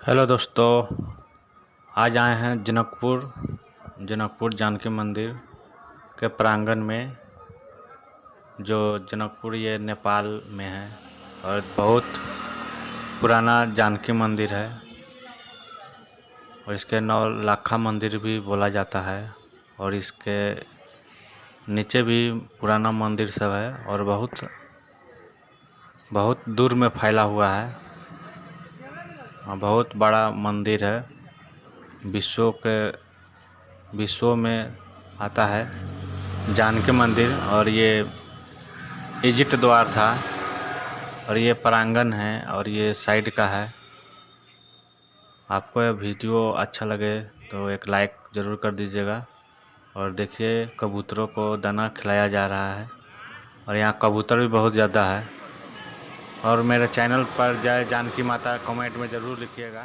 Hello दोस्तों, आज आए हैं जनकपुर जानकी मंदिर के प्रांगण में। जो जनकपुर ये नेपाल में है और बहुत पुराना जानकी मंदिर है और इसके नौलखा मंदिर भी बोला जाता है। और इसके नीचे भी पुराना मंदिर सब है और बहुत दूर में फैला हुआ है। बहुत बड़ा मंदिर है, विश्व में आता है जानकी मंदिर। और ये इजिप्ट द्वार था और ये प्रांगण है और ये साइड का है। आपको यह वीडियो अच्छा लगे तो एक लाइक ज़रूर कर दीजिएगा। और देखिए कबूतरों को दाना खिलाया जा रहा है और यहाँ कबूतर भी बहुत ज़्यादा है। और मेरे चैनल पर जय जानकी माता कमेंट में ज़रूर लिखिएगा।